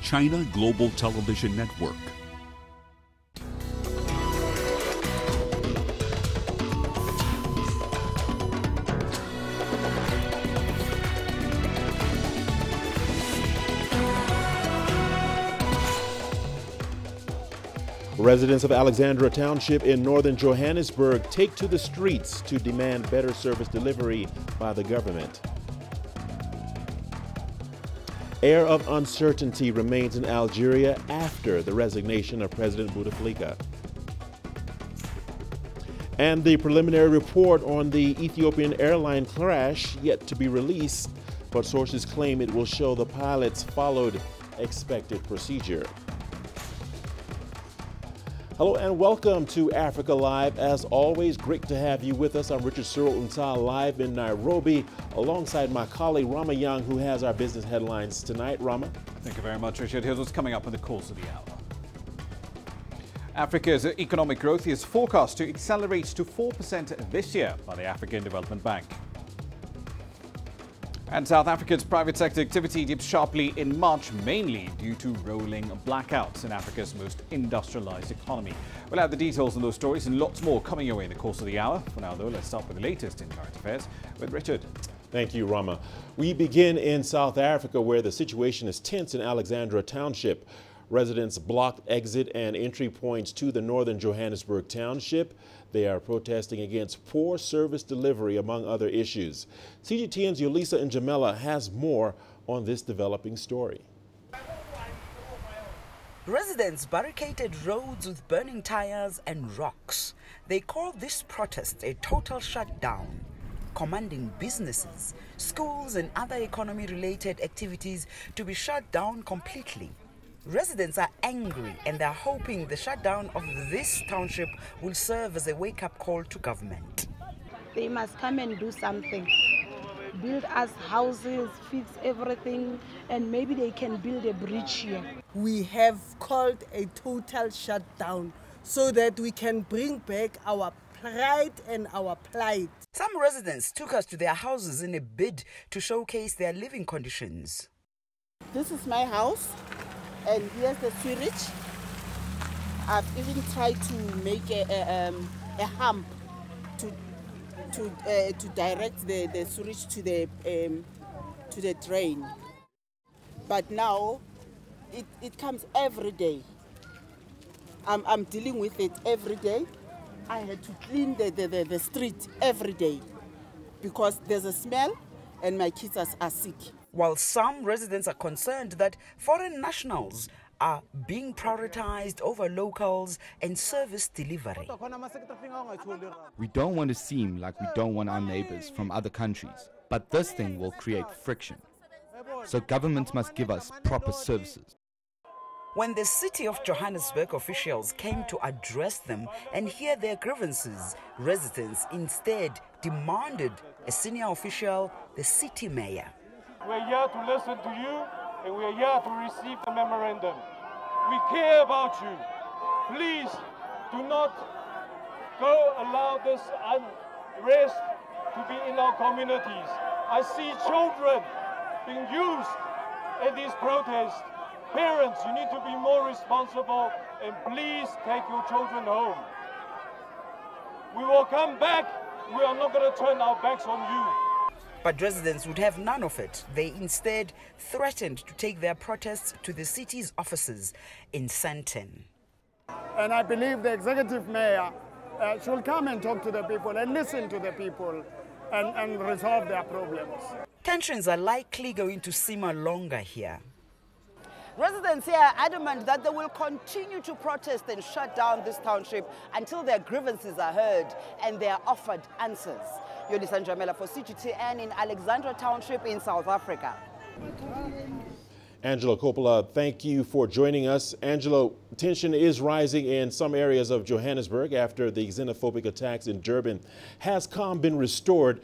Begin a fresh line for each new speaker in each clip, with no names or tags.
China Global Television Network.
Residents of Alexandra Township in northern Johannesburg take to the streets to demand better service delivery by the government. Air of uncertainty remains in Algeria after the resignation of President Bouteflika. And the preliminary report on the Ethiopian airline crash yet to be released, but sources claim it will show the pilots followed expected procedure. Hello and welcome to Africa Live. As always, great to have you with us. I'm Richard Cyril Unta, live in Nairobi, alongside my colleague Rahmah Nyang, who has our business headlines tonight. Rahmah.
Thank you very much, Richard. Here's what's coming up in the course of the hour. Africa's economic growth is forecast to accelerate to 4% this year by the African Development Bank. And South Africa's private sector activity dipped sharply in March, mainly due to rolling blackouts in Africa's most industrialized economy. We'll have the details on those stories and lots more coming your way in the course of the hour. For now, though, let's start with the latest in current affairs with Richard.
Thank you, Rahmah. We begin in South Africa, where the situation is tense in Alexandra Township. Residents blocked exit and entry points to the northern Johannesburg Township. They are protesting against poor service delivery, among other issues. CGTN's Yolisa and Jamela has more on this developing story.
Residents barricaded roads with burning tires and rocks. They called this protest a total shutdown, commanding businesses, schools and other economy-related activities to be shut down completely. Residents are angry and they're hoping the shutdown of this township will serve as a wake-up call to government.
They must come and do something. Build us houses, fix everything, and maybe they can build a bridge here.
We have called a total shutdown so that we can bring back our pride and our plight.
Some residents took us to their houses in a bid to showcase their living conditions.
This is my house. And here's the sewage. I've even tried to make a hump to direct the sewage to the drain. But now it comes every day. I'm dealing with it every day. I had to clean the street every day because there's a smell and my kids are sick.
While some residents are concerned that foreign nationals are being prioritized over locals and service delivery.
We don't want to seem like we don't want our neighbors from other countries, but this thing will create friction. So government must give us proper services.
When the city of Johannesburg officials came to address them and hear their grievances, residents instead demanded a senior official, the city mayor.
We're here to listen to you and we're here to receive the memorandum. We care about you. Please do not allow this unrest to be in our communities. I see children being used in these protests. Parents, you need to be more responsible and please take your children home. We will come back. We are not going to turn our backs on you.
But residents would have none of it. They instead threatened to take their protests to the city's offices in Sandton.
And I believe the executive mayor should come and talk to the people and listen to the people and resolve their problems.
Tensions are likely going to simmer longer here.
Residents here are adamant that they will continue to protest and shut down this township until their grievances are heard and they are offered answers. Yolisa Jamela for CGTN in Alexandra Township in South Africa.
Angela Coppola, thank you for joining us. Angela, tension is rising in some areas of Johannesburg after the xenophobic attacks in Durban. Has calm been restored?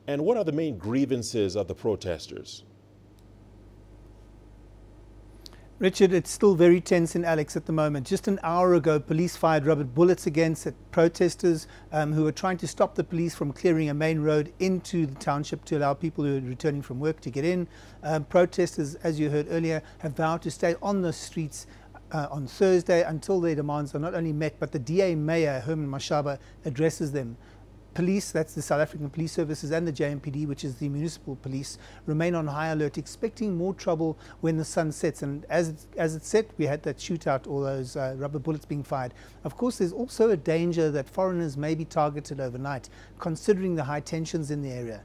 And what are the main grievances of the protesters?
Richard, it's still very tense in Alex at the moment. Just an hour ago, police fired rubber bullets against protesters who were trying to stop the police from clearing a main road into the township to allow people who are returning from work to get in. Protesters, as you heard earlier, have vowed to stay on the streets on Thursday until their demands are not only met, but the DA Mayor, Herman Mashaba, addresses them. Police, that's the South African Police Services, and the JMPD, which is the municipal police, remain on high alert, expecting more trouble when the sun sets. And as it set, we had that shootout, all those rubber bullets being fired. Of course, there's also a danger that foreigners may be targeted overnight, considering the high tensions in the area.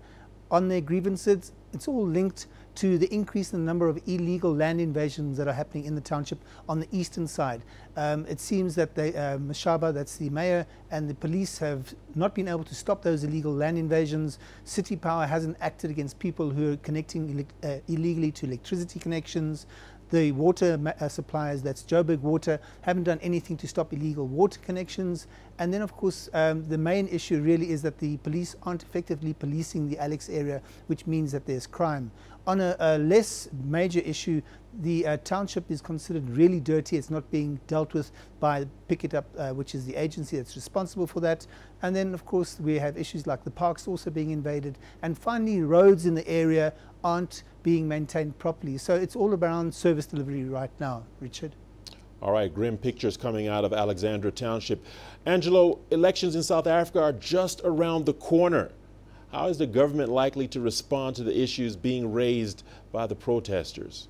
On their grievances, it's all linked to the increase in the number of illegal land invasions that are happening in the township on the eastern side. It seems that Mashaba, that's the mayor, and the police have not been able to stop those illegal land invasions. City Power hasn't acted against people who are connecting illegally to electricity connections. The water suppliers, that's Joburg Water, haven't done anything to stop illegal water connections. And then, of course, the main issue really is that the police aren't effectively policing the Alex area, which means that there's crime. On a less major issue, the township is considered really dirty. It's not being dealt with by Pick It Up, which is the agency that's responsible for that. And then, of course, we have issues like the parks also being invaded. And finally, roads in the area aren't being maintained properly. So it's all around service delivery right now, Richard.
All right, grim pictures coming out of Alexandra Township. Angelo, elections in South Africa are just around the corner. How is the government likely to respond to the issues being raised by the protesters?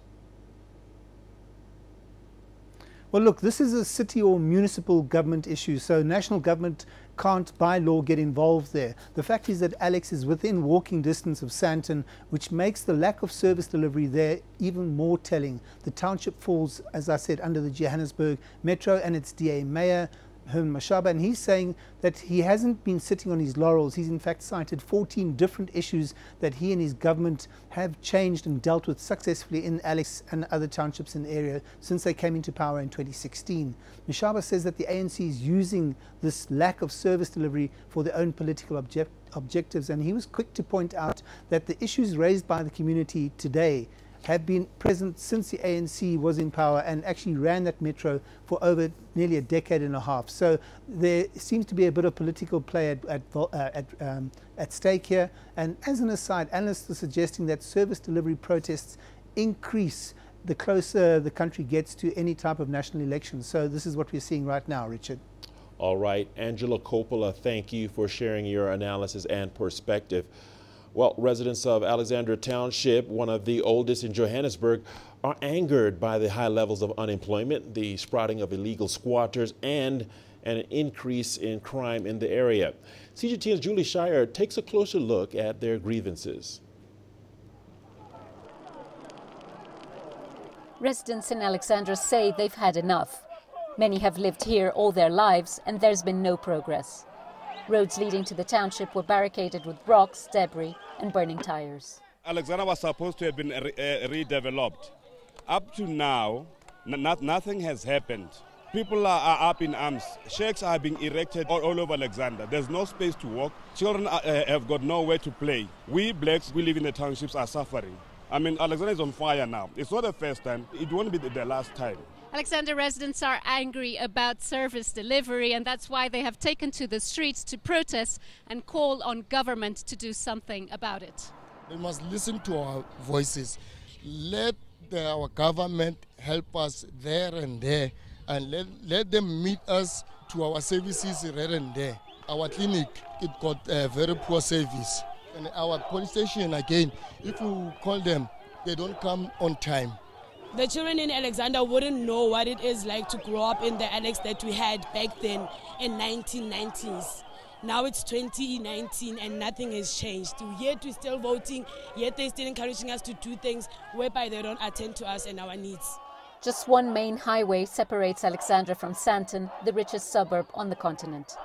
Well, look, this is a city or municipal government issue, so national government can't by law get involved there. The fact is that Alex is within walking distance of Sandton, which makes the lack of service delivery there even more telling. The township falls, as I said, under the Johannesburg Metro and its DA Mayor, Herman Mashaba, and he's saying that he hasn't been sitting on his laurels. He's in fact cited 14 different issues that he and his government have changed and dealt with successfully in Alex and other townships in the area since they came into power in 2016. Mashaba says that the ANC is using this lack of service delivery for their own political objectives, and he was quick to point out that the issues raised by the community today have been present since the ANC was in power and actually ran that metro for over nearly a decade and a half. So there seems to be a bit of political play at stake here. And as an aside, analysts are suggesting that service delivery protests increase the closer the country gets to any type of national election. So this is what we're seeing right now, Richard.
All right, Angela Coppola, thank you for sharing your analysis and perspective. Well, residents of Alexandra Township, one of the oldest in Johannesburg, are angered by the high levels of unemployment, the sprouting of illegal squatters, and an increase in crime in the area. CGTN's Julie Shire takes a closer look at their grievances.
Residents in Alexandra say they've had enough. Many have lived here all their lives, and there's been no progress. Roads leading to the township were barricaded with rocks, debris and burning tires.
Alexandra was supposed to have been redeveloped. Up to now, nothing has happened. People are up in arms. Shacks are being erected all over Alexandra. There's no space to walk. Children have got nowhere to play. We blacks, we live in the townships, are suffering. I mean, Alexandra is on fire now. It's not the first time. It won't be the last time.
Alexandra residents are angry about service delivery, and that's why they have taken to the streets to protest and call on government to do something about it.
They must listen to our voices. Let our government help us there and there, and let them meet us to our services there and there. Our clinic, it got very poor service. And our police station, again, if you call them, they don't come on time.
The children in Alexandra wouldn't know what it is like to grow up in the Alex that we had back then in 1990s. Now it's 2019 and nothing has changed. Yet we're still voting, yet they're still encouraging us to do things whereby they don't attend to us and our needs.
Just one main highway separates Alexandra from Sandton, the richest suburb on the continent.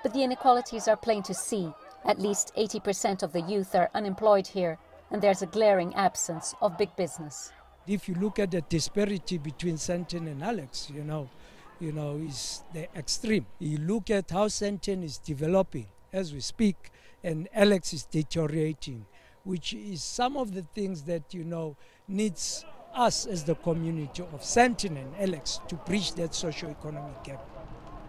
But the inequalities are plain to see. At least 80% of the youth are unemployed here, and there's a glaring absence of big business.
If you look at the disparity between Sandton and Alex, is the extreme. You look at how Sandton is developing as we speak, and Alex is deteriorating, which is some of the things that needs us as the community of Sandton and Alex to bridge that socio-economic gap.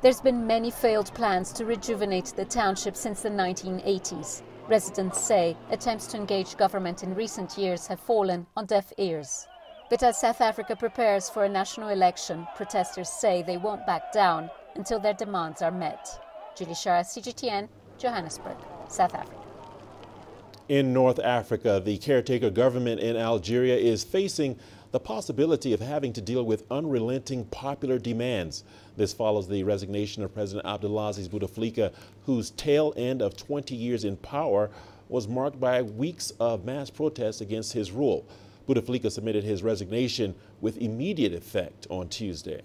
There's been many failed plans to rejuvenate the township since the 1980s. Residents say attempts to engage government in recent years have fallen on deaf ears. But as South Africa prepares for a national election, protesters say they won't back down until their demands are met. Julie Shah, CGTN, Johannesburg, South Africa.
In North Africa, the caretaker government in Algeria is facing the possibility of having to deal with unrelenting popular demands. This follows the resignation of President Abdelaziz Bouteflika, whose tail end of 20 years in power was marked by weeks of mass protests against his rule. Bouteflika submitted his resignation with immediate effect on Tuesday.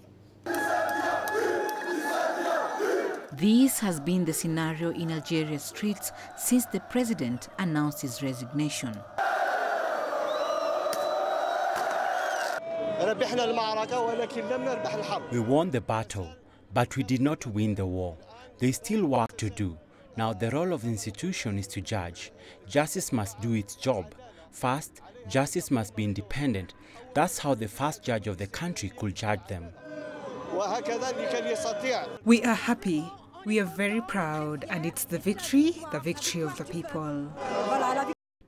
This has been the scenario in Algeria's streets since the president announced his resignation.
We won the battle, but we did not win the war. There is still work to do. Now the role of the institution is to judge. Justice must do its job. First, justice must be independent. That's how the first judge of the country could judge them.
We are happy. We are very proud, and it's the victory of the people.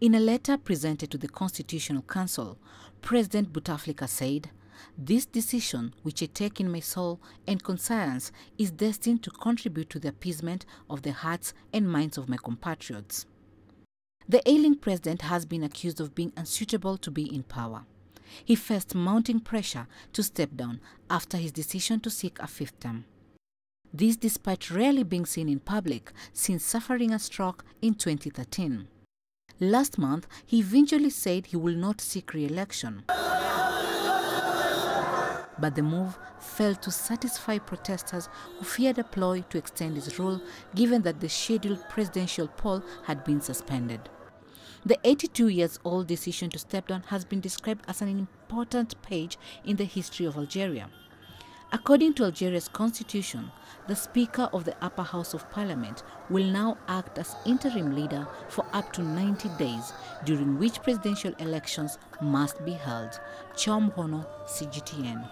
In a letter presented to the Constitutional Council, President Bouteflika said, "This decision, which I take in my soul and conscience, is destined to contribute to the appeasement of the hearts and minds of my compatriots." The ailing president has been accused of being unsuitable to be in power. He faced mounting pressure to step down after his decision to seek a fifth term. This despite rarely being seen in public since suffering a stroke in 2013. Last month, he eventually said he will not seek re-election. But the move failed to satisfy protesters who feared a ploy to extend his rule, given that the scheduled presidential poll had been suspended. The 82-year-old decision to step down has been described as an important page in the history of Algeria. According to Algeria's constitution, the Speaker of the Upper House of Parliament will now act as interim leader for up to 90 days, during which presidential elections must be held. Chomhono, CGTN.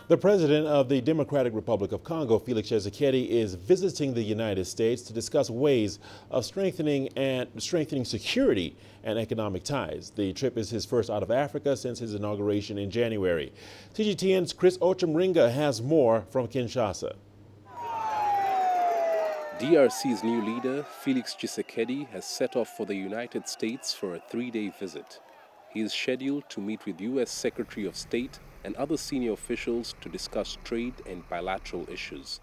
The president of the Democratic Republic of Congo, Felix Tshisekedi, is visiting the United States to discuss ways of strengthening security and economic ties. The trip is his first out of Africa since his inauguration in January. CGTN's Chris Ochemringa has more from Kinshasa.
DRC's new leader, Felix Tshisekedi, has set off for the United States for a 3-day visit. He is scheduled to meet with U.S. Secretary of State and other senior officials to discuss trade and bilateral issues.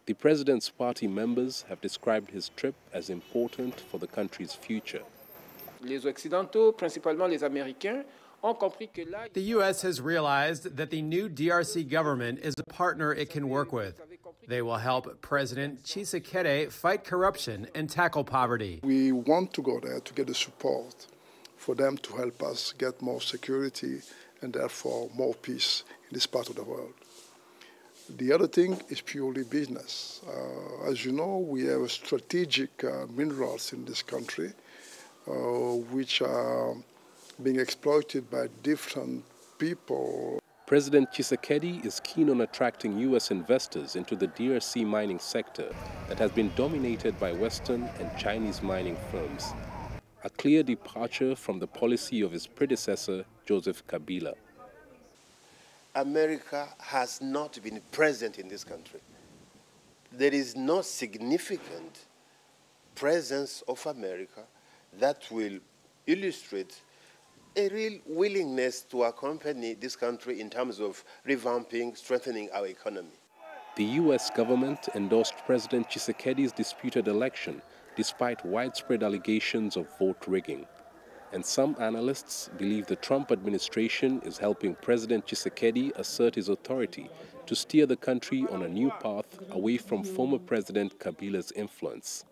The president's party members have described his trip as important for the country's future.
The U.S. has realized that the new DRC government is a partner it can work with. They will help President Tshisekedi fight corruption and tackle poverty.
We want to go there to get the support for them to help us get more security and therefore more peace in this part of the world. The other thing is purely business. As you know, we have strategic minerals in this country which are being exploited by different people.
President Tshisekedi is keen on attracting U.S. investors into the DRC mining sector that has been dominated by Western and Chinese mining firms. A clear departure from the policy of his predecessor, Joseph Kabila.
America has not been present in this country. There is no significant presence of America that will illustrate a real willingness to accompany this country in terms of revamping, strengthening our economy.
The U.S. government endorsed President Tshisekedi's disputed election despite widespread allegations of vote rigging. And some analysts believe the Trump administration is helping President Tshisekedi assert his authority to steer the country on a new path away from former President Kabila's influence.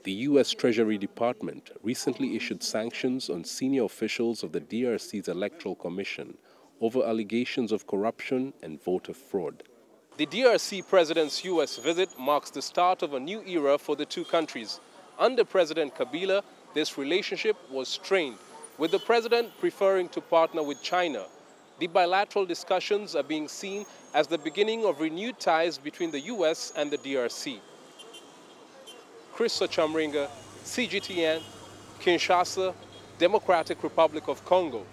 The U.S. Treasury Department recently issued sanctions on senior officials of the DRC's Electoral Commission over allegations of corruption and voter fraud. The DRC president's U.S. visit marks the start of a new era for the two countries. Under President Kabila, this relationship was strained, with the president preferring to partner with China. The bilateral discussions are being seen as the beginning of renewed ties between the US and the DRC. Chris Sochamringa, CGTN, Kinshasa, Democratic Republic of Congo.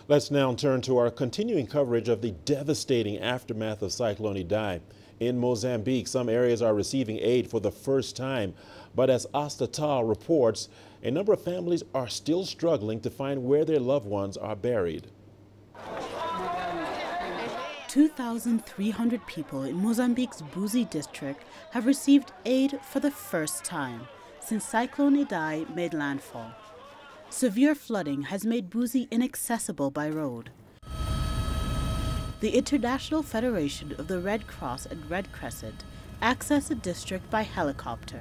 Let's now turn to our continuing coverage of the devastating aftermath of Cyclone Idai. In Mozambique, some areas are receiving aid for the first time, but as Astatal reports, a number of families are still struggling to find where their loved ones are buried.
2,300 people in Mozambique's Buzi district have received aid for the first time since Cyclone Idai made landfall. Severe flooding has made Buzi inaccessible by road. The International Federation of the Red Cross and Red Crescent access the district by helicopter.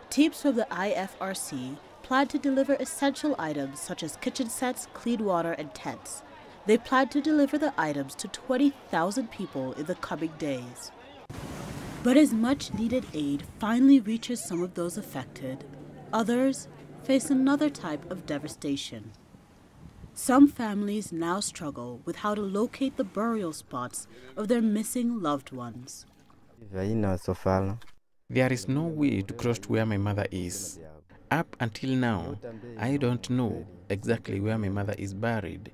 Teams from the IFRC plan to deliver essential items such as kitchen sets, clean water, and tents. They plan to deliver the items to 20,000 people in the coming days. But as much needed aid finally reaches some of those affected, others face another type of devastation. Some families now struggle with how to locate the burial spots of their missing loved ones.
There is no way to cross to where my mother is. Up until now, I don't know exactly where my mother is buried.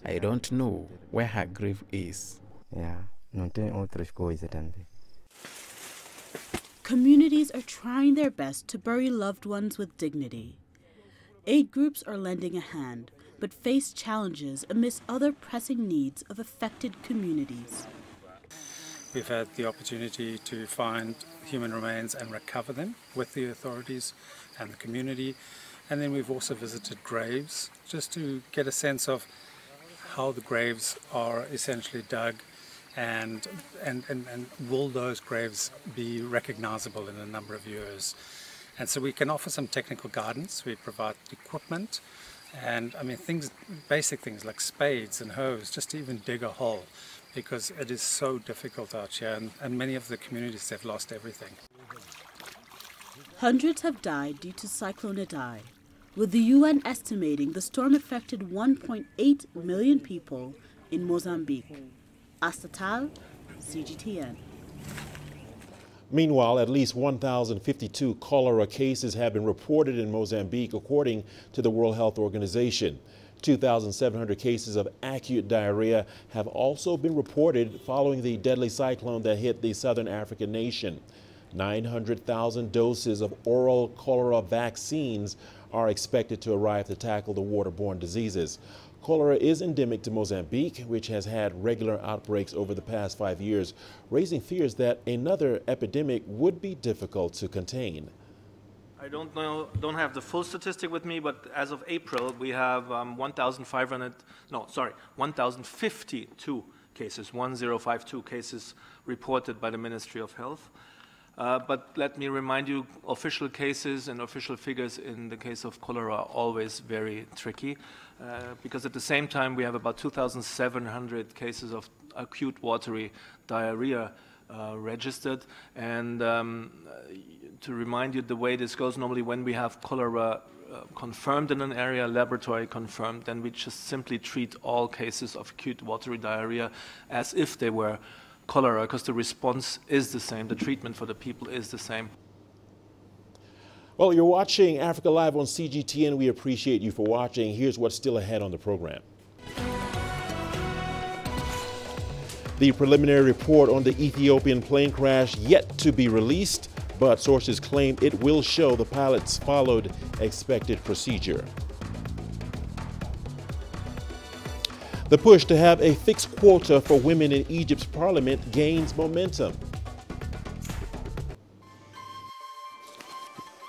I don't know where her grave is.
Communities are trying their best to bury loved ones with dignity. Aid groups are lending a hand, but face challenges amidst other pressing needs of affected communities.
We've had the opportunity to find human remains and recover them with the authorities and the community. And then we've also visited graves just to get a sense of how the graves are essentially dug and will those graves be recognizable in a number of years. And so we can offer some technical guidance. We provide equipment and basic things like spades and hoes, just to even dig a hole, because it is so difficult out here, and many of the communities have lost everything.
Hundreds have died due to Cyclone Idai, with the UN estimating the storm affected 1.8 million people in Mozambique. Astatal, CGTN.
Meanwhile, at least 1,052 cholera cases have been reported in Mozambique, according to the World Health Organization. 2,700 cases of acute diarrhea have also been reported following the deadly cyclone that hit the southern African nation. 900,000 doses of oral cholera vaccines are expected to arrive to tackle the waterborne diseases. Cholera is endemic to Mozambique, which has had regular outbreaks over the past 5 years, raising fears that another epidemic would be difficult to contain.
I don't have the full statistic with me, but as of April, we have 1,052 cases, 1052 cases reported by the Ministry of Health. But let me remind you, official cases and official figures in the case of cholera are always very tricky, because at the same time we have about 2,700 cases of acute watery diarrhea registered. And to remind you the way this goes, normally when we have cholera confirmed in an area, laboratory confirmed, then we just simply treat all cases of acute watery diarrhea as if they were cholera, because the response is the same, the treatment for the people is the same.
Well, you're watching Africa Live on CGTN. We appreciate you for watching. Here's what's still ahead on the program. The preliminary report on the Ethiopian plane crash yet to be released, but sources claim it will show the pilots followed expected procedure. The push to have a fixed quota for women in Egypt's parliament gains momentum.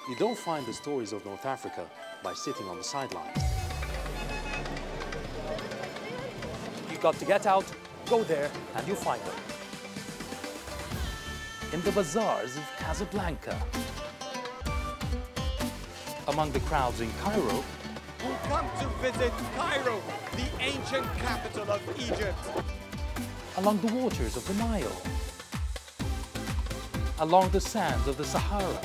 You don't find the stories of North Africa by sitting on the sidelines. You've got to get out, go there, and you'll find them. In the bazaars of Casablanca, among the crowds in Cairo,
who come to visit Cairo, the ancient capital of Egypt.
Along the waters of the Nile, along the sands of the Sahara.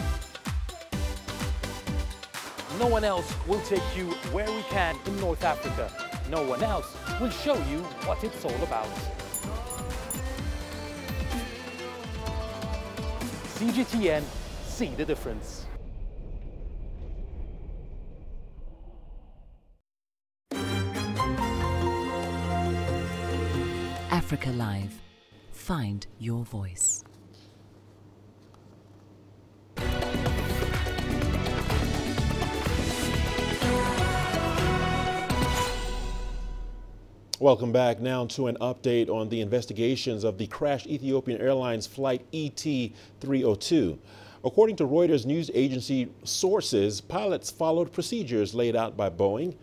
No one else will take you where we can in North Africa. No one else will show you what it's all about. CGTN, see the difference.
Africa Live. Find your voice.
Welcome back now to an update on the investigations of the crashed Ethiopian Airlines flight ET-302. According to Reuters news agency sources, pilots followed procedures laid out by Boeing.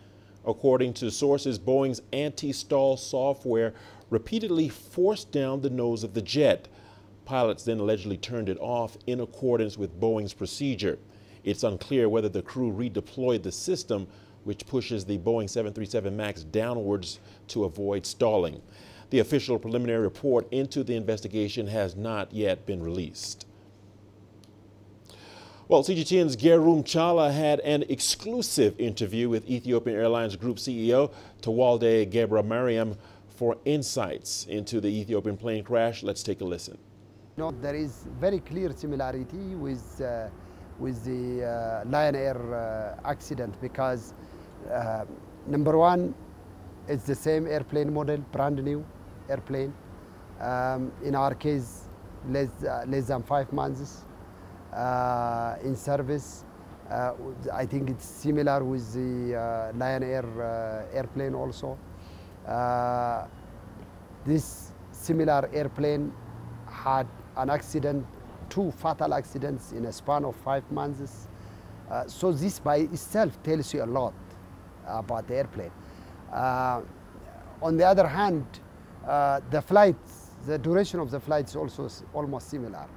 According to sources, Boeing's anti-stall software repeatedly forced down the nose of the jet. Pilots then allegedly turned it off in accordance with Boeing's procedure. It's unclear whether the crew redeployed the system, which pushes the Boeing 737 MAX downwards to avoid stalling. The official preliminary report into the investigation has not yet been released. Well, CGTN's Gerum Chala had an exclusive interview with Ethiopian Airlines Group CEO Tawalde Gebramariam for insights into the Ethiopian plane crash. Let's take a listen.
There is very clear similarity with the Lion Air accident because number one, it's the same airplane model, brand new airplane. In our case, less than 5 months in service. I think it's similar with the Lion Air airplane also. This similar airplane had an accident, 2 fatal accidents in a span of 5 months. So this by itself tells you a lot about the airplane. On the other hand, the flights, the duration of the flight is also almost similar.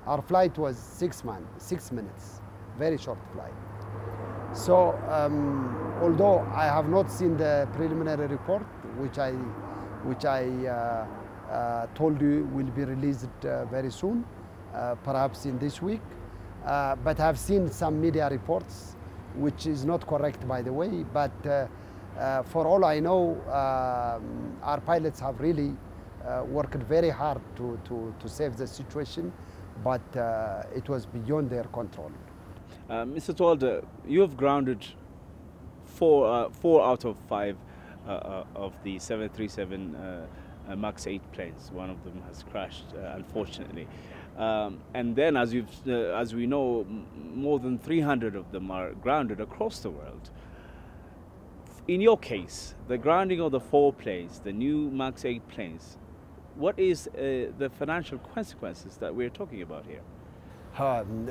Our flight was 6 minutes, very short flight. So although I have not seen the preliminary report, which I told you will be released very soon, perhaps in this week, but I've seen some media reports, which is not correct, by the way, but for all I know, our pilots have really worked very hard to save the situation, but it was beyond their control.
Mr. Tawalde, you have grounded 4 out of 5 of the 737 MAX 8 planes. One of them has crashed, unfortunately. And then, as we know, more than 300 of them are grounded across the world. In your case, the grounding of the 4 planes, the new MAX 8 planes, what is the financial consequences that we're talking about here?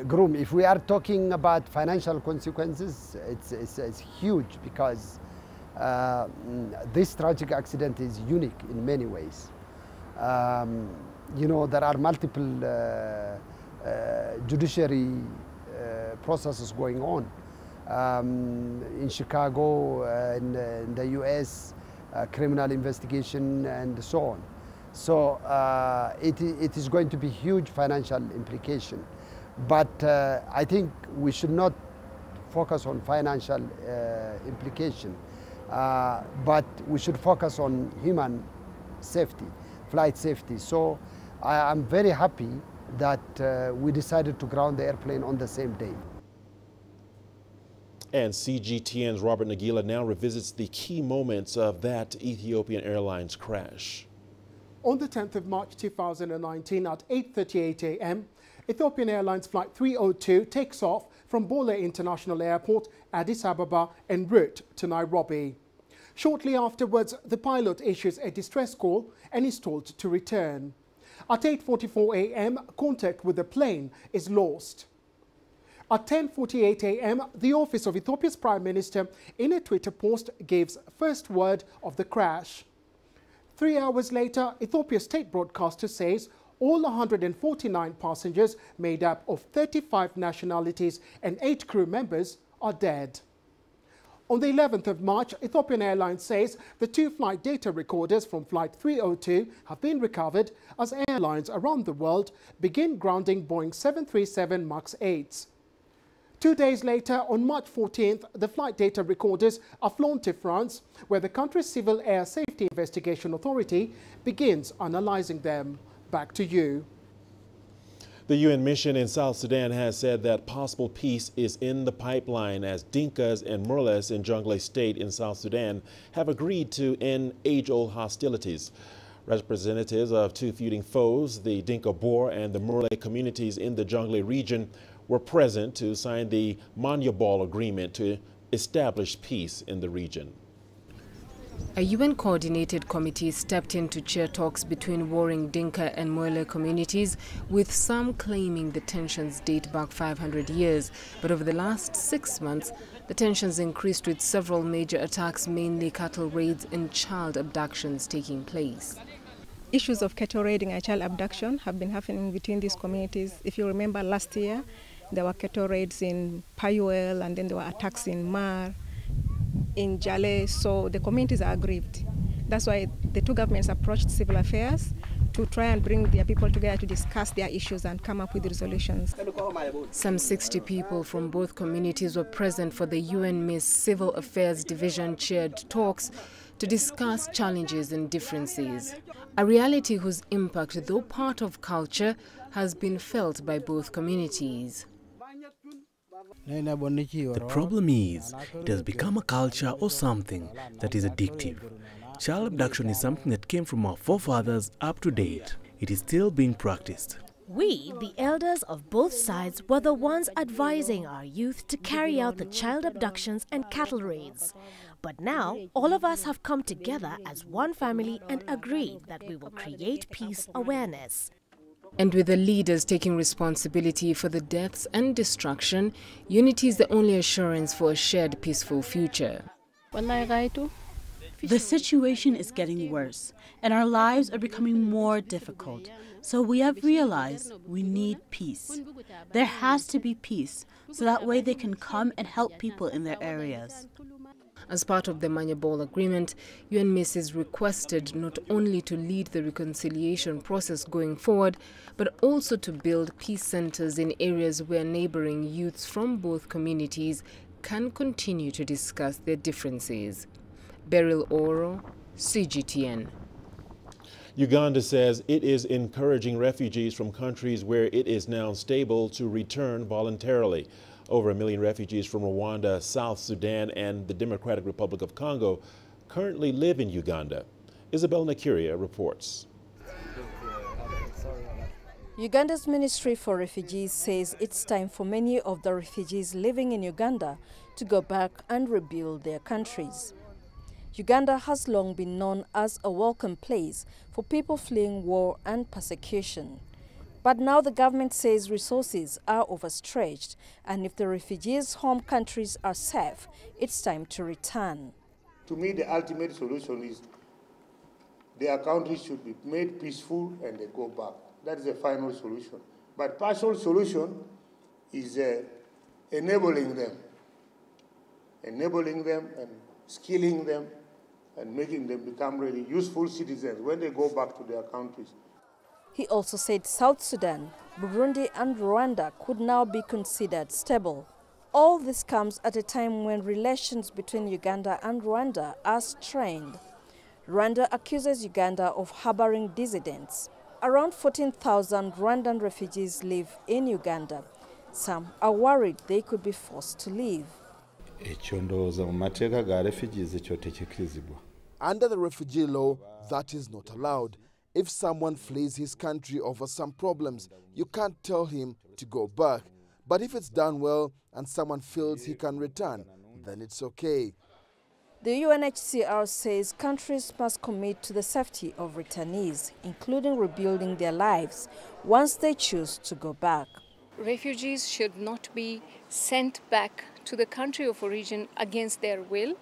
Groom, if we are talking about financial consequences, it's huge because this tragic accident is unique in many ways. You know, there are multiple judiciary processes going on. In Chicago, in the US, criminal investigation and so on. So it is going to be huge financial implication. But I think we should not focus on financial implication, but we should focus on human safety, flight safety. So I'm very happy that we decided to ground the airplane on the same day.
And CGTN's Robert Nagila now revisits the key moments of that Ethiopian Airlines crash.
On the 10th of March 2019 at 8:38 a.m., Ethiopian Airlines Flight 302 takes off from Bole International Airport, Addis Ababa, en route to Nairobi. Shortly afterwards, the pilot issues a distress call and is told to return. At 8:44 a.m., contact with the plane is lost. At 10:48 a.m., the office of Ethiopia's Prime Minister, in a Twitter post, gives first word of the crash. 3 hours later, Ethiopia's state broadcaster says all 149 passengers, made up of 35 nationalities and 8 crew members, are dead. On the 11th of March, Ethiopian Airlines says the 2 flight data recorders from Flight 302 have been recovered as airlines around the world begin grounding Boeing 737 MAX 8s. 2 days later, on March 14th, the flight data recorders are flown to France, where the country's Civil Air Safety Investigation Authority begins analyzing them. Back to you.
The UN mission in South Sudan has said that possible peace is in the pipeline as Dinkas and Murles in Jonglei State in South Sudan have agreed to end age-old hostilities. Representatives of two feuding foes, the Dinka Boer and the Murle communities in the Jonglei region, were present to sign the Manyabal agreement to establish peace in the region.
A UN-coordinated committee stepped in to chair talks between warring Dinka and Murle communities, with some claiming the tensions date back 500 years. But over the last 6 months, the tensions increased with several major attacks, mainly cattle raids and child abductions taking place.
Issues of cattle raiding and child abduction have been happening between these communities. If you remember last year, there were cattle raids in Payuel, and then there were attacks in Mar, in Jale, so the communities are aggrieved. That's why the two governments approached civil affairs to try and bring their people together to discuss their issues and come up with resolutions.
Some 60 people from both communities were present for the UN-MIS Civil Affairs Division chaired talks to discuss challenges and differences. A reality whose impact, though part of culture, has been felt by both communities.
The problem is, it has become a culture or something that is addictive. Child abduction is something that came from our forefathers up to date. It is still being practiced.
We, the elders of both sides, were the ones advising our youth to carry out the child abductions and cattle raids. But now, all of us have come together as one family and agreed that we will create peace awareness.
And with the leaders taking responsibility for the deaths and destruction, unity is the only assurance for a shared peaceful future.
The situation is getting worse, and our lives are becoming more difficult. So we have realized we need peace. There has to be peace, so that way they can come and help people in their areas.
As part of the Manyabal agreement, UN-MIS is requested not only to lead the reconciliation process going forward, but also to build peace centers in areas where neighboring youths from both communities can continue to discuss their differences. Beryl Oro, CGTN.
Uganda says it is encouraging refugees from countries where it is now stable to return voluntarily. Over 1 million refugees from Rwanda, South Sudan, and the Democratic Republic of Congo currently live in Uganda. Isabel Nakuria reports.
Uganda's Ministry for Refugees says it's time for many of the refugees living in Uganda to go back and rebuild their countries. Uganda has long been known as a welcome place for people fleeing war and persecution. But now the government says resources are overstretched, and if the refugees' home countries are safe, it's time to return.
To me, the ultimate solution is their countries should be made peaceful and they go back. That is the final solution. But partial solution is enabling them and skilling them and making them become really useful citizens when they go back to their countries.
He also said South Sudan, Burundi and Rwanda could now be considered stable. All this comes at a time when relations between Uganda and Rwanda are strained. Rwanda accuses Uganda of harboring dissidents. Around 14,000 Rwandan refugees live in Uganda. Some are worried they could be forced to leave.
Under the refugee law, that is not allowed. If someone flees his country over some problems, you can't tell him to go back. But if it's done well and someone feels he can return, then it's okay.
The UNHCR says countries must commit to the safety of returnees, including rebuilding their lives once they choose to go back.
Refugees should not be sent back to the country of origin against their will,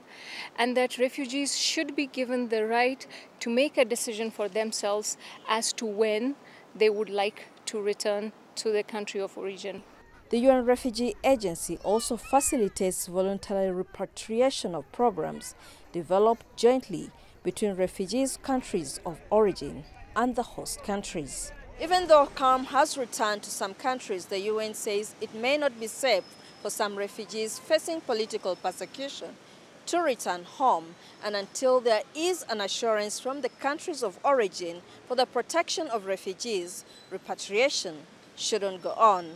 and that refugees should be given the right to make a decision for themselves as to when they would like to return to their country of origin.
The UN Refugee Agency also facilitates voluntary repatriation of programs developed jointly between refugees' countries of origin and the host countries. Even though calm has returned to some countries, the UN says it may not be safe for some refugees facing political persecution to return home, and until there is an assurance from the countries of origin for the protection of refugees, repatriation shouldn't go on.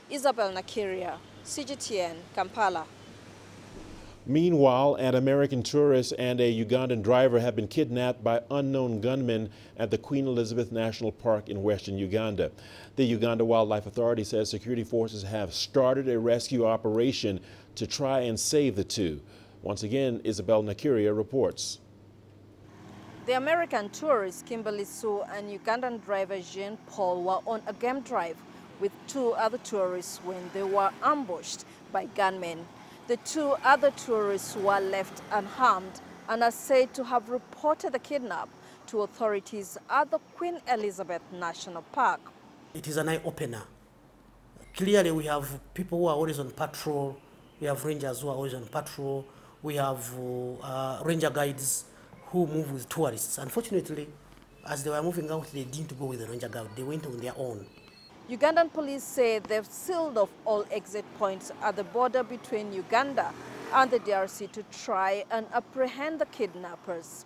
Isabel Nakiria, CGTN, Kampala.
Meanwhile, an American tourist and a Ugandan driver have been kidnapped by unknown gunmen at the Queen Elizabeth National Park in western Uganda. The Uganda Wildlife Authority says security forces have started a rescue operation to try and save the two. Once again, Isabel Nakiria reports.
The American tourist Kimberly Sue and Ugandan driver Jean Paul were on a game drive with two other tourists when they were ambushed by gunmen. The two other tourists were left unharmed and are said to have reported the kidnap to authorities at the Queen Elizabeth National Park.
It is an eye-opener. Clearly, we have people who are always on patrol. We have rangers who are always on patrol. We have ranger guides who move with tourists. Unfortunately, as they were moving out, they didn't go with the ranger guide. They went on their own.
Ugandan police say they've sealed off all exit points at the border between Uganda and the DRC to try and apprehend the kidnappers.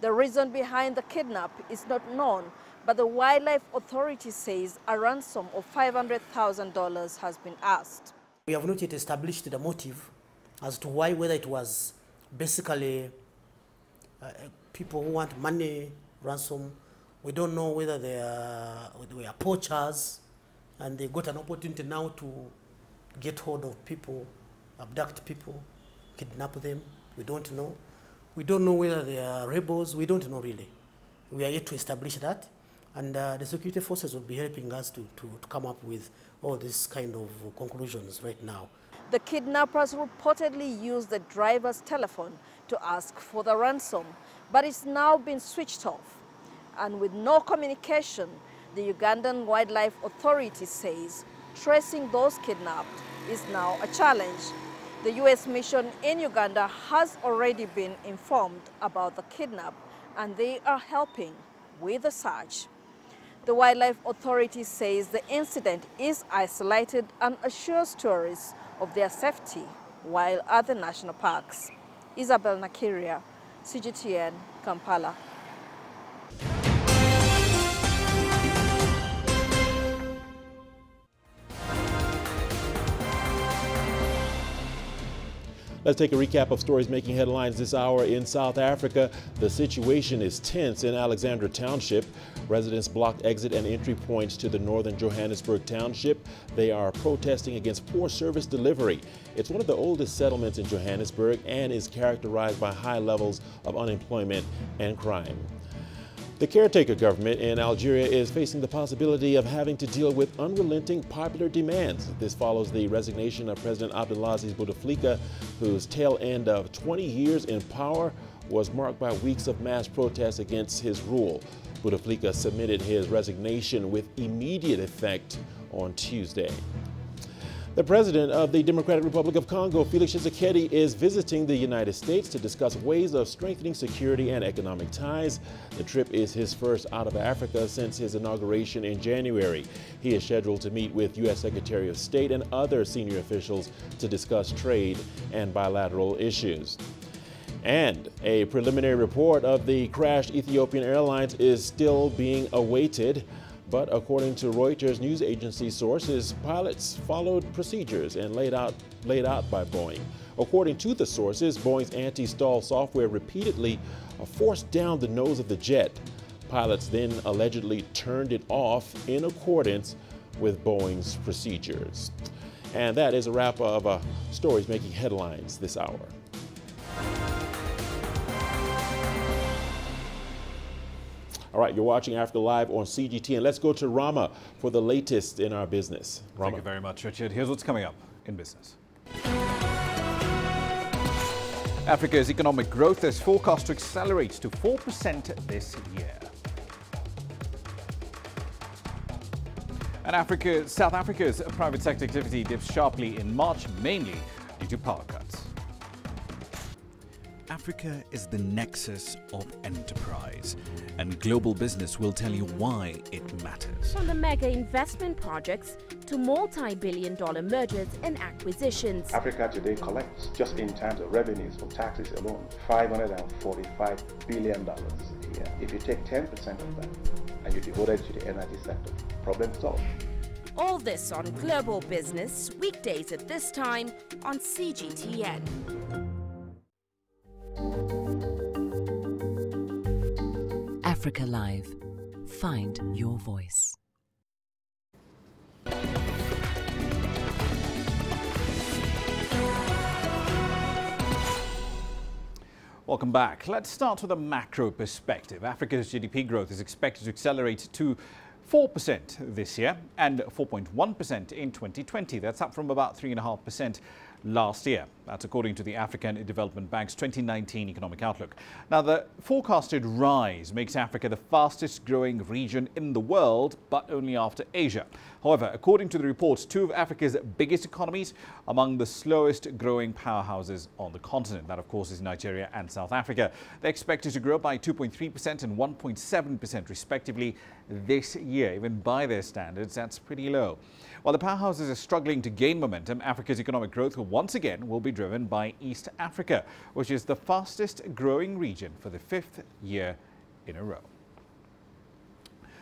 The reason behind the kidnap is not known, but the Wildlife Authority says a ransom of $500,000 has been asked.
We have not yet established the motive as to why, whether it was basically people who want money, ransom. We don't know whether they were poachers and they got an opportunity now to get hold of people, abduct people, kidnap them. We don't know. We don't know whether they are rebels. We don't know really. We are yet to establish that. And the security forces will be helping us to come up with all these kind of conclusions right now.
The kidnappers reportedly used the driver's telephone to ask for the ransom, but it's now been switched off. And with no communication, the Ugandan Wildlife Authority says tracing those kidnapped is now a challenge. The U.S. mission in Uganda has already been informed about the kidnap, and they are helping with the search. The Wildlife Authority says the incident is isolated and assures tourists of their safety while at the national parks. Isabel Nakiria, CGTN, Kampala.
Let's take a recap of stories making headlines this hour in South Africa. The situation is tense in Alexandra Township. Residents blocked exit and entry points to the northern Johannesburg Township. They are protesting against poor service delivery. It's one of the oldest settlements in Johannesburg and is characterized by high levels of unemployment and crime. The caretaker government in Algeria is facing the possibility of having to deal with unrelenting popular demands. This follows the resignation of President Abdelaziz Bouteflika, whose tail end of 20 years in power was marked by weeks of mass protests against his rule. Bouteflika submitted his resignation with immediate effect on Tuesday. The president of the Democratic Republic of Congo, Felix Tshisekedi, is visiting the United States to discuss ways of strengthening security and economic ties. The trip is his first out of Africa since his inauguration in January. He is scheduled to meet with U.S. Secretary of State and other senior officials to discuss trade and bilateral issues. And a preliminary report of the crashed Ethiopian Airlines is still being awaited. But according to Reuters news agency sources, pilots followed procedures and laid out by Boeing. According to the sources, Boeing's anti-stall software repeatedly forced down the nose of the jet. Pilots then allegedly turned it off in accordance with Boeing's procedures. And that is a wrap of stories making headlines this hour. All right, you're watching Africa Live on CGTN. Let's go to Rahmah for the latest in our business. Rahmah.
Thank you very much, Richard. Here's what's coming up in business. Africa's economic growth is forecast to accelerate to 4% this year. And South Africa's private sector activity dips sharply in March, mainly due to power cuts.
Africa is the nexus of enterprise, and global business will tell you why it matters.
From the mega investment projects to
to multi-billion-dollar mergers and acquisitions.
Africa today collects, just in terms of revenues from taxes alone, $545 billion a year. If you take 10% of that and you devote it to the energy sector, problem solved.
All this on Global Business, weekdays at this time on CGTN.
Africa Live. Find your voice.
Welcome back. Let's start with a macro perspective. Africa's GDP growth is expected to accelerate to 4% this year and 4.1% in 2020. That's up from about 3.5% last year. That's according to the African Development Bank's 2019 economic outlook. Now, the forecasted rise makes Africa the fastest growing region in the world, but only after Asia. However, according to the report, two of Africa's biggest economies among the slowest growing powerhouses on the continent. That, of course, is Nigeria and South Africa. They're expected to grow by 2.3% and 1.7% respectively this year. Even by their standards, that's pretty low. While the powerhouses are struggling to gain momentum, Africa's economic growth once again will be driven by East Africa, which is the fastest growing region for the 5th year in a row.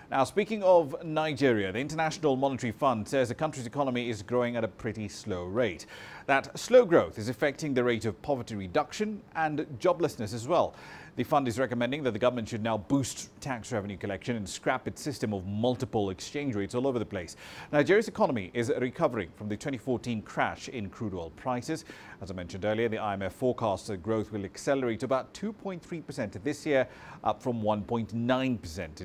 Now, speaking of Nigeria, the International Monetary Fund says the country's economy is growing at a pretty slow rate. That slow growth is affecting the rate of poverty reduction and joblessness as well. The fund is recommending that the government should now boost tax revenue collection and scrap its system of multiple exchange rates all over the place. Nigeria's economy is recovering from the 2014 crash in crude oil prices. As I mentioned earlier, the IMF forecasts that growth will accelerate to about 2.3% this year, up from 1.9% in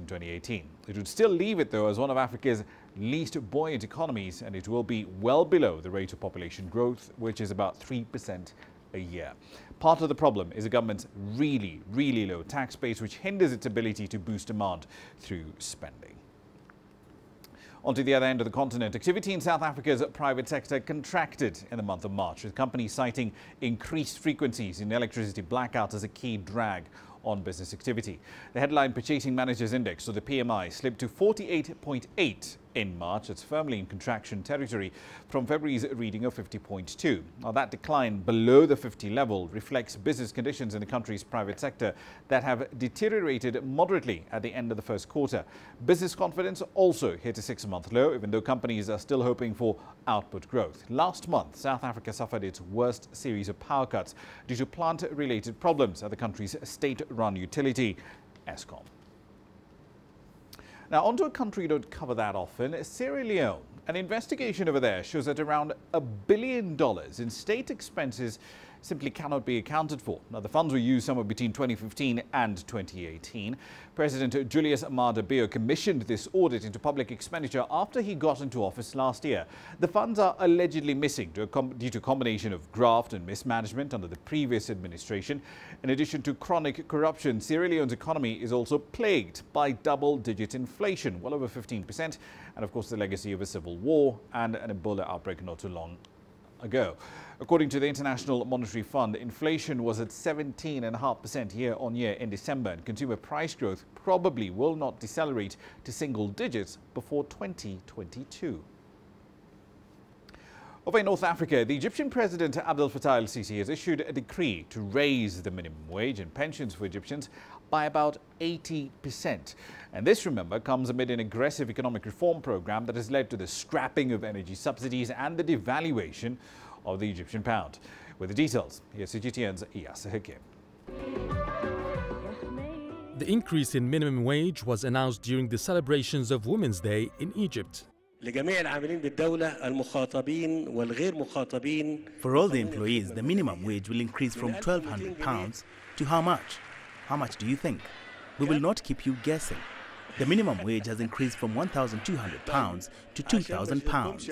2018. It would still leave it, though, as one of Africa's least buoyant economies, and it will be well below the rate of population growth, which is about 3% a year. Part of the problem is the government's really low tax base, which hinders its ability to boost demand through spending. On to the other end of the continent, activity in South Africa's private sector contracted in the month of March, with companies citing increased frequencies in electricity blackouts as a key drag on business activity. The headline Purchasing Managers Index, so the PMI, slipped to 48.8 in March. It's firmly in contraction territory from February's reading of 50.2. Now, that decline below the 50 level reflects business conditions in the country's private sector that have deteriorated moderately at the end of the first quarter. Business confidence also hit a 6-month low, even though companies are still hoping for output growth. Last month, South Africa suffered its worst series of power cuts due to plant-related problems at the country's state-run utility, Eskom. Now, onto a country you don't cover that often, Sierra Leone. An investigation over there shows that around $1 billion in state expenses simply cannot be accounted for. Now, the funds were used somewhere between 2015 and 2018. President Julius Maada Bio commissioned this audit into public expenditure after he got into office last year. The funds are allegedly missing due to a combination of graft and mismanagement under the previous administration. In addition to chronic corruption, Sierra Leone's economy is also plagued by double-digit inflation, well over 15%, and of course the legacy of a civil war and an Ebola outbreak not too long ago. According to the International Monetary Fund, inflation was at 17.5% year-on-year in December, and consumer price growth probably will not decelerate to single digits before 2022. Over in North Africa, the Egyptian President Abdel Fattah el-Sisi has issued a decree to raise the minimum wage and pensions for Egyptians by about 80%. And this, remember, comes amid an aggressive economic reform program that has led to the scrapping of energy subsidies and the devaluation of the Egyptian pound. With the details, here's CGTN's Iyasa Hakim.
The increase in minimum wage was announced during the celebrations of Women's Day in Egypt.
For all the employees, the minimum wage will increase from £1,200 to how much? How much do you think? We will not keep you guessing. The minimum wage has increased from £1,200 to £2,000.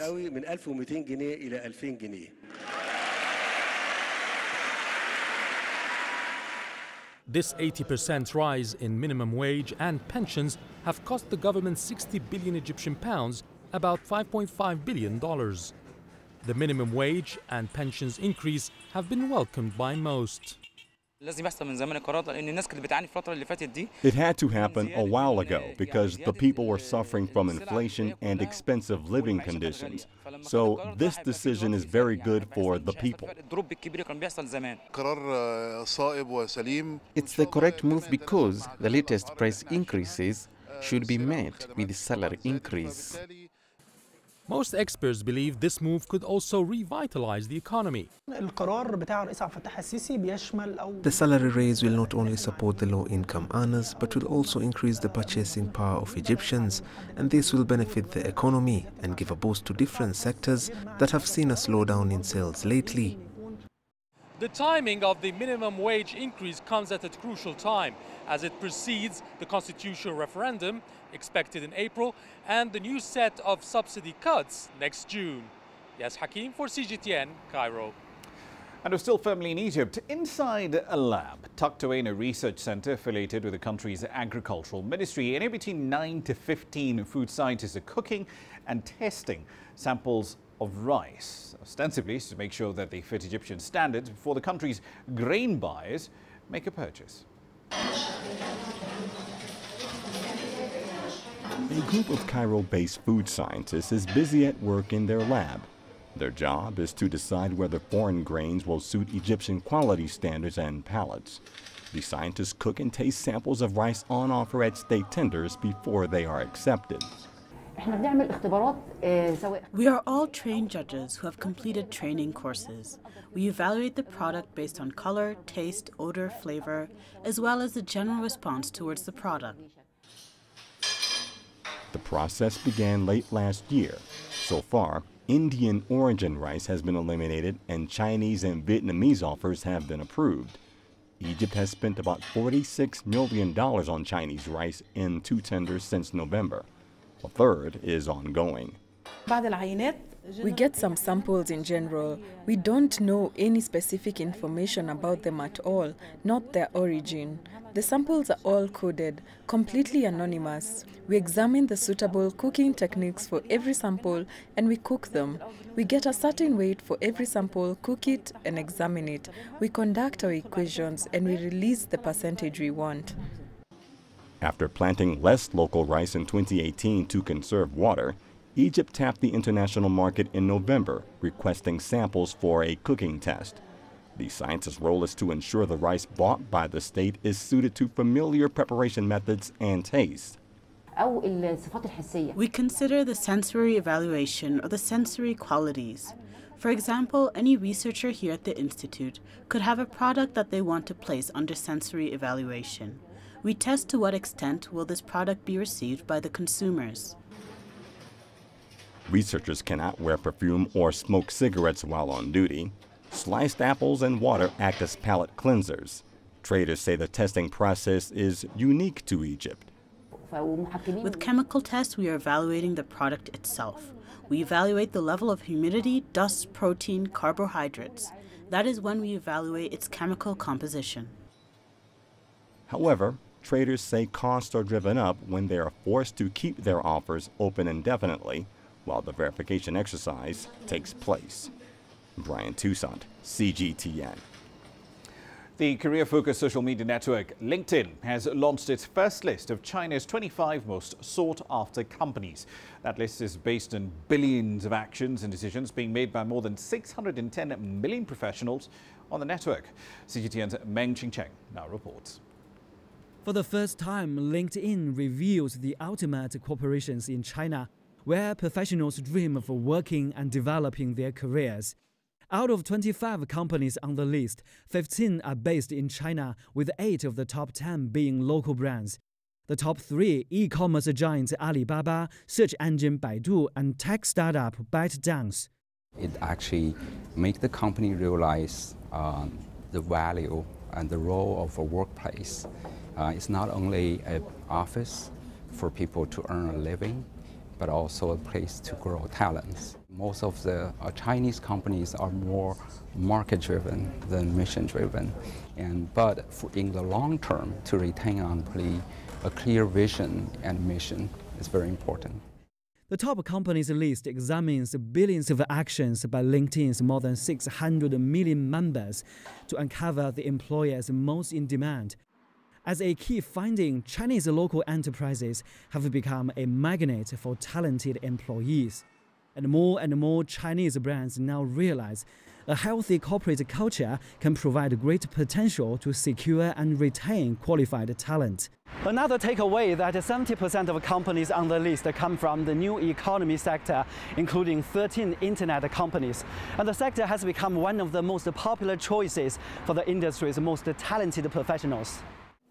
This 80% rise in minimum wage and pensions have cost the government 60 billion Egyptian pounds, about $5.5 billion. The minimum wage and pensions increase have been welcomed by most.
It had to happen a while ago because the people were suffering from inflation and expensive living conditions. So this decision is very good for the people.
It's the correct move because the latest price increases should be met with a salary increase.
Most experts believe this move could also revitalize the economy.
The salary raise will not only support the low-income earners, but will also increase the purchasing power of Egyptians, and this will benefit the economy and give a boost to different sectors that have seen a slowdown in sales lately.
The timing of the minimum wage increase comes at a crucial time as it precedes the constitutional referendum expected in April and the new set of subsidy cuts next June. Yes, Hakim for CGTN, Cairo.
And we're still firmly in Egypt, inside a lab tucked away in a research center affiliated with the country's agricultural ministry. And between 9 to 15 food scientists are cooking and testing samples of rice, ostensibly to make sure that they fit Egyptian standards before the country's grain buyers make a purchase.
A group of Cairo-based food scientists is busy at work in their lab. Their job is to decide whether foreign grains will suit Egyptian quality standards and palates. The scientists cook and taste samples of rice on offer at state tenders before they are accepted.
We are all trained judges who have completed training courses. We evaluate the product based on color, taste, odor, flavor, as well as the general response towards the product.
The process began late last year. So far, Indian origin rice has been eliminated and Chinese and Vietnamese offers have been approved. Egypt has spent about $46 million on Chinese rice in 2 tenders since November. A third is ongoing.
We get some samples in general. We don't know any specific information about them at all, not their origin. The samples are all coded, completely anonymous. We examine the suitable cooking techniques for every sample and we cook them. We get a certain weight for every sample, cook it and examine it. We conduct our equations and we release the percentage we want.
After planting less local rice in 2018 to conserve water, Egypt tapped the international market in November, requesting samples for a cooking test. The scientists' role is to ensure the rice bought by the state is suited to familiar preparation methods and taste.
We consider the sensory evaluation or the sensory qualities. For example, any researcher here at the Institute could have a product that they want to place under sensory evaluation. We test to what extent will this product be received by the consumers.
Researchers cannot wear perfume or smoke cigarettes while on duty. Sliced apples and water act as palate cleansers. Traders say the testing process is unique to Egypt.
With chemical tests, we are evaluating the product itself. We evaluate the level of humidity, dust, protein, carbohydrates. That is when we evaluate its chemical composition.
However, traders say costs are driven up when they are forced to keep their offers open indefinitely while the verification exercise takes place. Brian Toussaint, CGTN.
The career-focused social media network LinkedIn has launched its first list of China's 25 most sought-after companies. That list is based on billions of actions and decisions being made by more than 610 million professionals on the network. CGTN's Meng Qingcheng now reports.
For the first time, LinkedIn reveals the ultimate corporations in China, where professionals dream of working and developing their careers. Out of 25 companies on the list, 15 are based in China, with 8 of the top 10 being local brands. The top 3, e-commerce giants Alibaba, search engine Baidu, and tech startup ByteDance.
It actually makes the company realize the value and the role of a workplace. It's not only an office for people to earn a living, but also a place to grow talents. Most of the Chinese companies are more market-driven than mission-driven, but in the long term, to retain a clear vision and mission is very important.
The top companies list examines billions of actions by LinkedIn's more than 600 million members to uncover the employers most in demand. As a key finding, Chinese local enterprises have become a magnet for talented employees. And more Chinese brands now realize a healthy corporate culture can provide great potential to secure and retain qualified talent.
Another takeaway is that 70% of companies on the list come from the new economy sector, including 13 internet companies. And the sector has become one of the most popular choices for the industry's most talented professionals.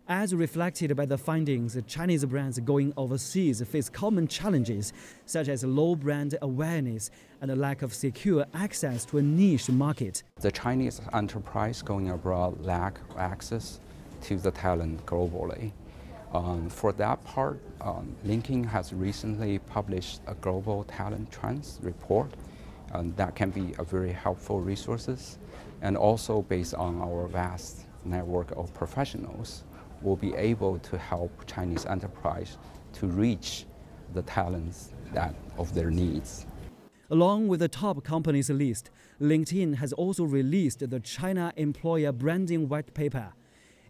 As reflected by the findings, Chinese brands going overseas face common challenges such as low brand awareness and a lack of secure access to a niche market.
The Chinese enterprise going abroad lack access to the talent globally. For that part, LinkedIn has recently published a global talent trends report that can be a very helpful resources, and also based on our vast network of professionals, will be able to help Chinese enterprise to reach the talents that of their needs.
Along with the top companies list, LinkedIn has also released the China Employer Branding White Paper.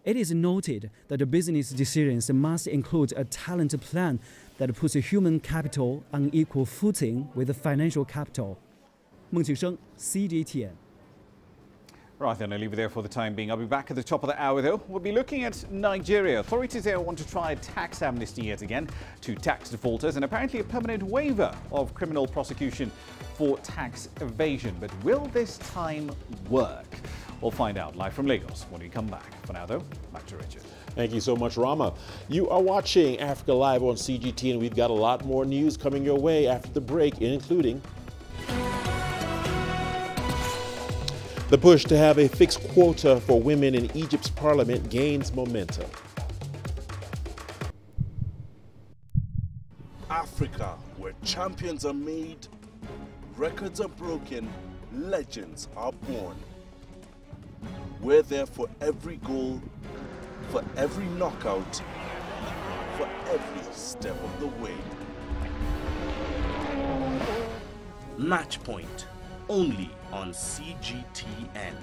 It is noted that the business decisions must include a talent plan that puts human capital on equal footing with financial capital. Meng Qingsheng, CGTN.
Right, then I'll leave it there for the time being. I'll be back at the top of the hour, though. We'll be looking at Nigeria. Authorities there want to try tax amnesty yet again to tax defaulters and apparently a permanent waiver of criminal prosecution for tax evasion. But will this time work? We'll find out live from Lagos when we come back. For now, though, back to Richard.
Thank you so much, Rahmah. You are watching Africa Live on CGTN, and we've got a lot more news coming your way after the break, including the push to have a fixed quota for women in Egypt's parliament gains momentum.
Africa, where champions are made, records are broken, legends are born. We're there for every goal, for every knockout, for every step of the way. Match Point, only on CGTN.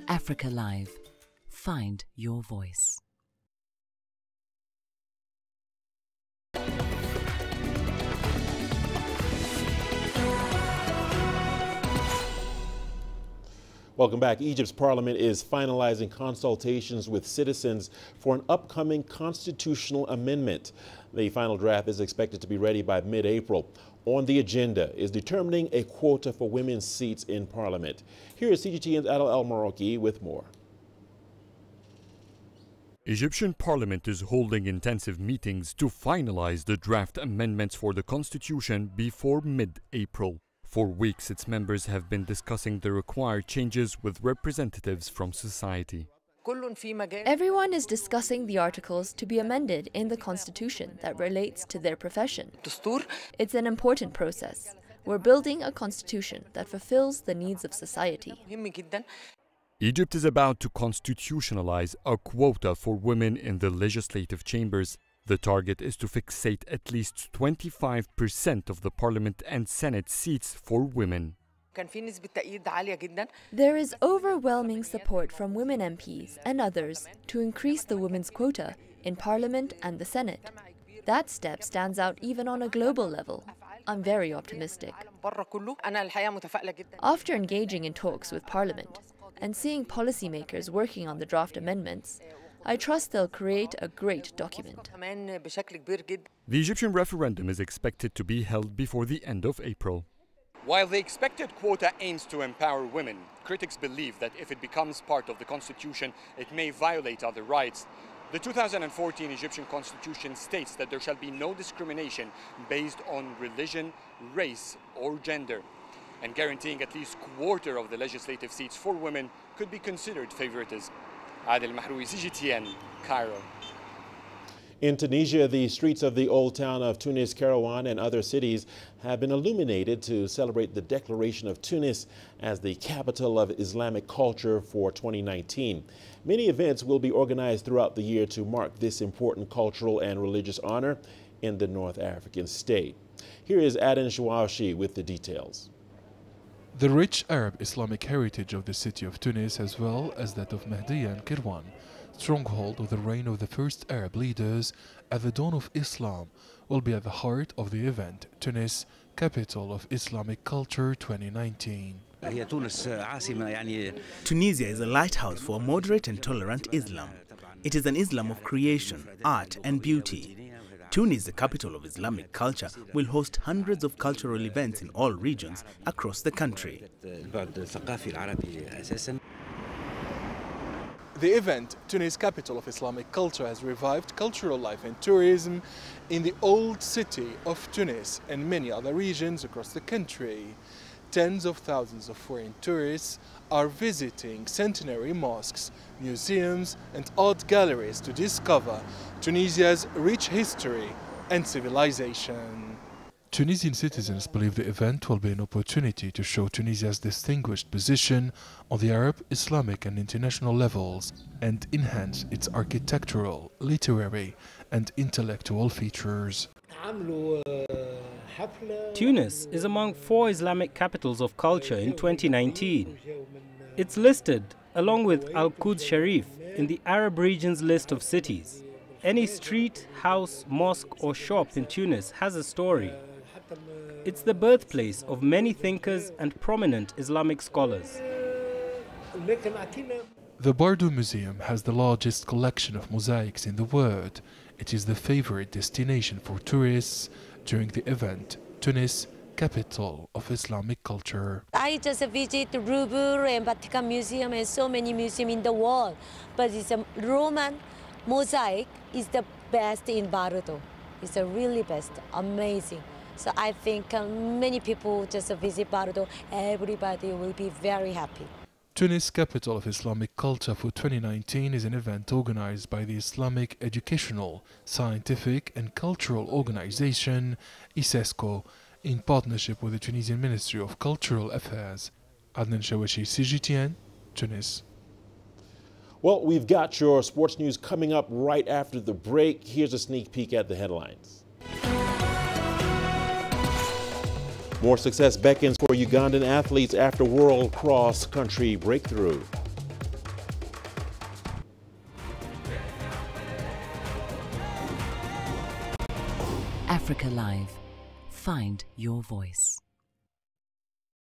Africa Live. Find your voice.
Welcome back. Egypt's parliament is finalizing consultations with citizens for an upcoming constitutional amendment. The final draft is expected to be ready by mid-April. On the agenda is determining a quota for women's seats in parliament. Here is CGTN's Adel El-Maroki with more.
Egyptian parliament is holding intensive meetings to finalize the draft amendments for the constitution before mid-April. For weeks, its members have been discussing the required changes with representatives from society.
Everyone is discussing the articles to be amended in the constitution that relates to their profession. It's an important process. We're building a constitution that fulfills the needs of society.
Egypt is about to constitutionalize a quota for women in the legislative chambers. The target is to fixate at least 25% of the parliament and senate seats for women.
There is overwhelming support from women MPs and others to increase the women's quota in parliament and the senate. That step stands out even on a global level. I'm very optimistic. After engaging in talks with parliament and seeing policymakers working on the draft amendments, I trust they'll create a great document.
The Egyptian referendum is expected to be held before the end of April.
While the expected quota aims to empower women, critics believe that if it becomes part of the constitution, it may violate other rights. The 2014 Egyptian constitution states that there shall be no discrimination based on religion, race, or gender. And guaranteeing at least a quarter of the legislative seats for women could be considered favoritism. Adel Mahroui, CGTN, Cairo.
In Tunisia, the streets of the old town of Tunis, Kairouan, and other cities have been illuminated to celebrate the declaration of Tunis as the capital of Islamic culture for 2019. Many events will be organized throughout the year to mark this important cultural and religious honor in the North African state. Here is Aden Chouachi with the details.
The rich Arab Islamic heritage of the city of Tunis, as well as that of Mahdiya and Kairouan, stronghold of the reign of the first Arab leaders at the dawn of Islam, will be at the heart of the event, Tunis, Capital of Islamic Culture 2019.
Tunisia is a lighthouse for moderate and tolerant Islam. It is an Islam of creation, art and beauty. Tunis, the capital of Islamic culture, will host hundreds of cultural events in all regions across the country.
The event, Tunis, Capital of Islamic Culture, has revived cultural life and tourism in the old city of Tunis and many other regions across the country. Tens of thousands of foreign tourists are visiting centenary mosques, museums and art galleries to discover Tunisia's rich history and civilization.
Tunisian citizens believe the event will be an opportunity to show Tunisia's distinguished position on the Arab, Islamic and international levels and enhance its architectural, literary and intellectual features.
Tunis is among 4 Islamic capitals of culture in 2019. It's listed, along with Al-Quds Sharif, in the Arab region's list of cities. Any street, house, mosque or shop in Tunis has a story. It's the birthplace of many thinkers and prominent Islamic scholars.
The Bardo Museum has the largest collection of mosaics in the world. It is the favorite destination for tourists during the event, Tunis, Capital of Islamic Culture.
I just visit the Louvre and Vatican Museum and so many museums in the world, but it's a Roman mosaic is the best in Bardo. It's a really best, amazing. So I think many people just visit Bardo, everybody will be very happy.
Tunis, Capital of Islamic Culture for 2019 is an event organized by the Islamic Educational, Scientific and Cultural Organization, ISESCO, in partnership with the Tunisian Ministry of Cultural Affairs. Adnan Shawashi, CGTN, Tunis.
Well, we've got your sports news coming up right after the break. Here's a sneak peek at the headlines. More success beckons for Ugandan athletes after world cross-country breakthrough.
Africa Live. Find your voice.